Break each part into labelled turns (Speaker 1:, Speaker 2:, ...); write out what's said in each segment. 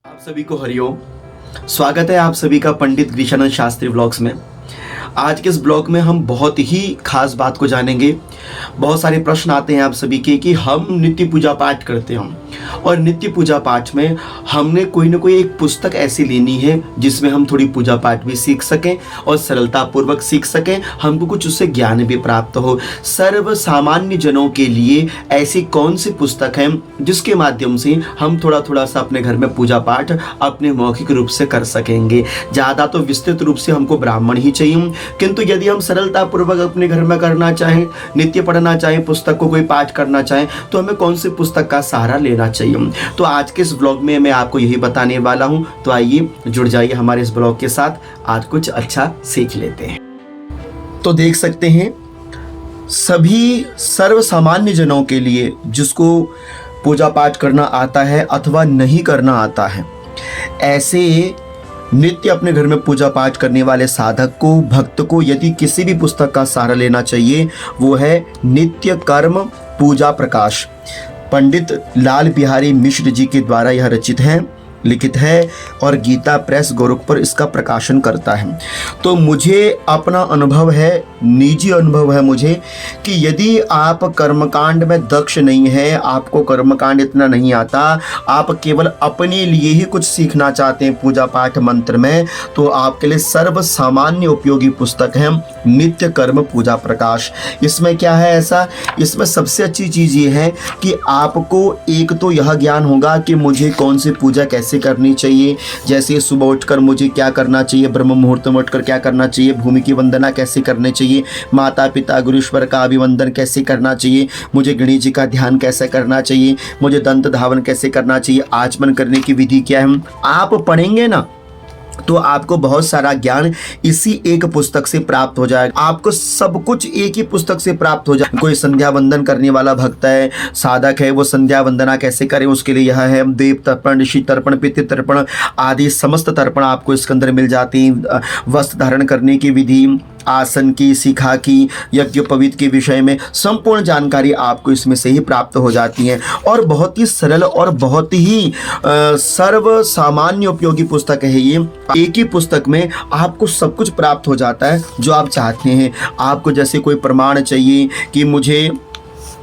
Speaker 1: आप सभी को हरिओम। स्वागत है आप सभी का पंडित ग्रीशानंद शास्त्री ब्लॉग्स में। आज के इस ब्लॉग में हम बहुत ही खास बात को जानेंगे। बहुत सारे प्रश्न आते हैं आप सभी के कि हम नित्य पूजा पाठ करते हैं और नित्य पूजा पाठ में हमने कोई ना कोई एक पुस्तक ऐसी लेनी है जिसमें हम थोड़ी पूजा पाठ भी सीख सकें और सरलतापूर्वक सीख सकें, हमको कुछ उससे ज्ञान भी प्राप्त हो। सर्व सामान्य जनों के लिए ऐसी कौन सी पुस्तक है जिसके माध्यम से हम थोड़ा थोड़ा सा अपने घर में पूजा पाठ अपने मौखिक रूप से कर सकेंगे। ज़्यादा तो विस्तृत रूप से हमको ब्राह्मण ही चाहिए, किंतु यदि हम सरलतापूर्वक अपने घर में करना चाहें, नित्य पढ़ना चाहें, पुस्तक को कोई पाठ करना चाहें, तो हमें कौन सी पुस्तक का सहारा लेना चाहिए। तो आज के इस ब्लॉग में मैं आपको यही बताने वाला हूं। तो आइए जुड़ जाइए हमारे इस ब्लॉग के साथ, आज कुछ अच्छा सीख लेते हैं। तो देख सकते हैं सभी सर्व सामान्य जनों के लिए जिसको पूजा पाठ करना आता है अथवा नहीं करना आता है, ऐसे नित्य अपने घर में पूजा पाठ करने वाले साधक को, भक्त को यदि किसी भी पुस्तक का सहारा लेना चाहिए, वो है नित्य कर्म पूजा प्रकाश। पंडित लाल बिहारी मिश्र जी के द्वारा यह रचित है, लिखित है और गीता प्रेस गोरखपुर इसका प्रकाशन करता है। तो मुझे अपना अनुभव है, निजी अनुभव है मुझे, कि यदि आप कर्मकांड में दक्ष नहीं है, आपको कर्मकांड इतना नहीं आता, आप केवल अपने लिए ही कुछ सीखना चाहते हैं पूजा पाठ मंत्र में, तो आपके लिए सर्व सामान्य उपयोगी पुस्तक है नित्य कर्म पूजा प्रकाश। इसमें क्या है ऐसा, इसमें सबसे अच्छी चीज़ ये है कि आपको एक तो यह ज्ञान होगा कि मुझे कौन सी पूजा कैसे करनी चाहिए। जैसे सुबह उठकर मुझे क्या करना चाहिए, ब्रह्म मुहूर्त में उठकर क्या करना चाहिए, भूमि की वंदना कैसे करनी चाहिए, माता पिता गुरुश्वर का अभिवंदन कैसे करना चाहिए, मुझे गणेश जी का ध्यान कैसे करना चाहिए, मुझे दंत धावन कैसे करना चाहिए, आचमन करने की विधि क्या है। आप पढ़ेंगे ना तो आपको बहुत सारा ज्ञान इसी एक पुस्तक से प्राप्त हो जाएगा। आपको सब कुछ एक ही पुस्तक से प्राप्त हो जाए। कोई संध्या वंदन करने वाला भक्त है, साधक है, वो संध्या वंदना कैसे करे, उसके लिए यह है देव तर्पण, ऋषि तर्पण, पितृ तर्पण आदि समस्त तर्पण आपको इसके अंदर मिल जाती हैं। वस्त्र धारण करने की विधि, आसन की, शिखा की, यज्ञोपवीत के विषय में संपूर्ण जानकारी आपको इसमें से ही प्राप्त हो जाती है। और बहुत ही सरल और बहुत ही सर्व सामान्य उपयोगी पुस्तक है ये। एक ही पुस्तक में आपको सब कुछ प्राप्त हो जाता है जो आप चाहते हैं। आपको जैसे कोई प्रमाण चाहिए कि मुझे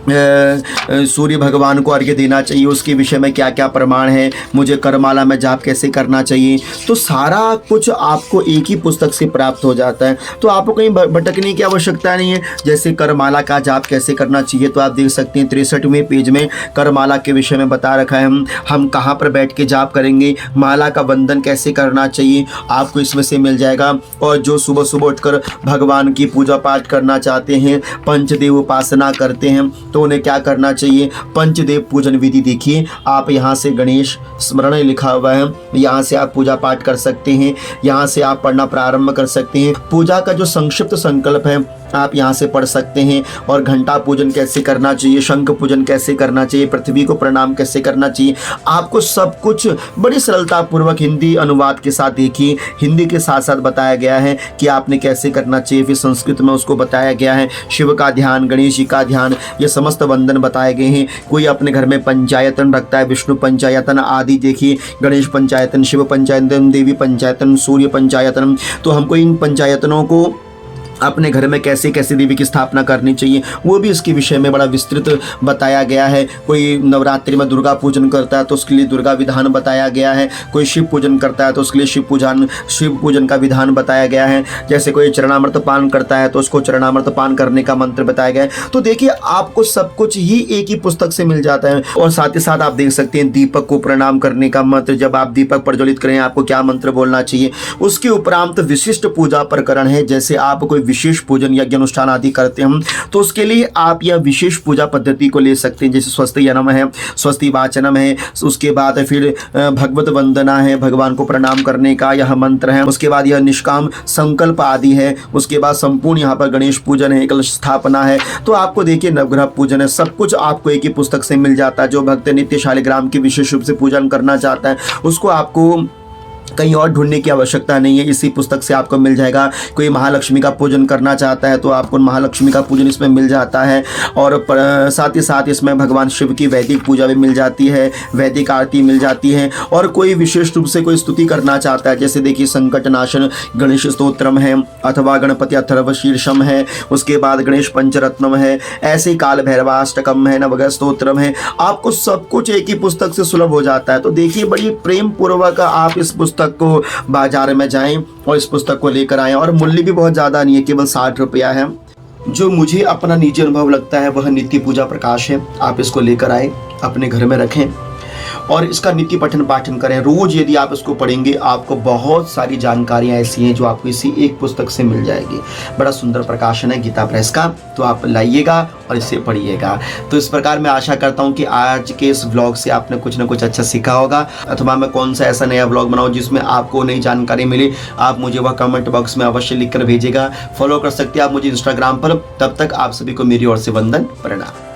Speaker 1: सूर्य भगवान को अर्घ्य देना चाहिए, उसके विषय में क्या क्या प्रमाण है, मुझे करमाला में जाप कैसे करना चाहिए, तो सारा कुछ आपको एक ही पुस्तक से प्राप्त हो जाता है। तो आपको कहीं भटकने की आवश्यकता नहीं है। जैसे करमाला का जाप कैसे करना चाहिए, तो आप देख सकते हैं 63वें पेज में करमाला के विषय में बता रखा है। हम कहाँ पर बैठ के जाप करेंगे, माला का बंधन कैसे करना चाहिए, आपको इसमें से मिल जाएगा। और जो सुबह सुबह उठकर भगवान की पूजा पाठ करना चाहते हैं, पंचदेव उपासना करते हैं, तो उन्हें क्या करना चाहिए, पंचदेव पूजन विधि देखिए। आप यहाँ से गणेश स्मरण लिखा हुआ है, यहाँ से आप पूजा पाठ कर सकते हैं, यहाँ से आप पढ़ना प्रारंभ कर सकते हैं। पूजा का जो संक्षिप्त संकल्प है आप यहाँ से पढ़ सकते हैं। और घंटा पूजन कैसे करना चाहिए, शंख पूजन कैसे करना चाहिए, पृथ्वी को प्रणाम कैसे करना चाहिए, आपको सब कुछ बड़ी सरलतापूर्वक हिंदी अनुवाद के साथ देखिए। हिंदी के साथ साथ बताया गया है कि आपने कैसे करना चाहिए, फिर संस्कृत में उसको बताया गया है। शिव का ध्यान, गणेश जी का ध्यान, ये समस्त वंदन बताए गए हैं। कोई अपने घर में पंचायतन रखता है, विष्णु पंचायतन आदि देखिए, गणेश पंचायतन, शिव पंचायतन, देवी पंचायतन, सूर्य पंचायतन, तो हमको इन पंचायतनों को अपने घर में कैसे कैसे देवी की स्थापना करनी चाहिए वो भी इसके विषय में बड़ा विस्तृत बताया गया है। कोई नवरात्रि में दुर्गा पूजन करता है तो उसके लिए दुर्गा विधान बताया गया है। कोई शिव पूजन करता है तो उसके लिए शिव पूजन का विधान बताया गया है। जैसे कोई चरणामृत पान करता है तो उसको चरणामृत पान करने का मंत्र बताया गया है। तो देखिए आपको सब कुछ ही एक ही पुस्तक से मिल जाता है। और साथ ही साथ आप देख सकते हैं दीपक को प्रणाम करने का मंत्र, जब आप दीपक प्रज्वलित करें आपको क्या मंत्र बोलना चाहिए। उसके उपरांत विशिष्ट पूजा प्रकरण है, जैसे आप कोई विशेष पूजन यज्ञ अनुष्ठान आदि करते हैं तो उसके लिए आप यह विशेष पूजा पद्धति को ले सकते हैं। जैसे स्वस्ति यनम है, स्वस्ति वाचनम है, उसके बाद फिर भगवत वंदना है, भगवान को प्रणाम करने का यह मंत्र है। उसके बाद यह निष्काम संकल्प आदि है। उसके बाद संपूर्ण यहाँ पर गणेश पूजन है, कलश स्थापना है। तो आपको देखिए नवग्रह पूजन है, सब कुछ आपको एक ही पुस्तक से मिल जाता है। जो भक्त नित्य शालिग्राम की विशेष रूप से पूजन करना चाहता है उसको आपको कहीं और ढूंढने की आवश्यकता नहीं है, इसी पुस्तक से आपको मिल जाएगा। कोई महालक्ष्मी का पूजन करना चाहता है तो आपको महालक्ष्मी का पूजन इसमें मिल जाता है, और साथ ही साथ इसमें भगवान शिव की वैदिक पूजा भी मिल जाती है, वैदिक आरती मिल जाती है। और कोई विशेष रूप से कोई स्तुति करना चाहता है, जैसे देखिए संकट नाशन गणेश स्तोत्रम है, अथवा गणपति अथर्व शीर्षम है, उसके बाद गणेश पंचरत्नम है, ऐसे ही काल भैरवाष्टकम है, नवग्रह स्तोत्रम है। आपको सब कुछ एक ही पुस्तक से सुलभ हो जाता है। तो देखिए बड़ी प्रेम पूर्वक आप इस पुस्तक को बाजार में जाएं और इस पुस्तक को लेकर आएं। और मूल्य भी बहुत ज़्यादा नहीं है, केवल 60 रुपया है। जो मुझे अपना निजी अनुभव लगता है वह नित्य पूजा प्रकाश है। आप इसको लेकर आए, अपने घर में रखें और इसका नित्य पठन पाठन करें। रोज यदि आप इसको पढ़ेंगे आपको बहुत सारी जानकारियां ऐसी हैं जो आपको इसी एक पुस्तक से मिल जाएगी। बड़ा सुंदर प्रकाशन है गीता प्रेस का, तो आप लाइएगा और इसे पढ़िएगा। तो इस प्रकार मैं आशा करता हूं कि आज के इस व्लॉग से आपने कुछ ना कुछ अच्छा सीखा होगा, अथवा मैं कौन सा ऐसा नया व्लॉग बनाऊं जिसमें आपको नई जानकारी मिले, आप मुझे वह कमेंट बॉक्स में अवश्य लिखकर भेजिएगा। फॉलो कर सकते हैं आप मुझे इंस्टाग्राम पर। तब तक आप सभी को मेरी ओर से वंदन, प्रणाम।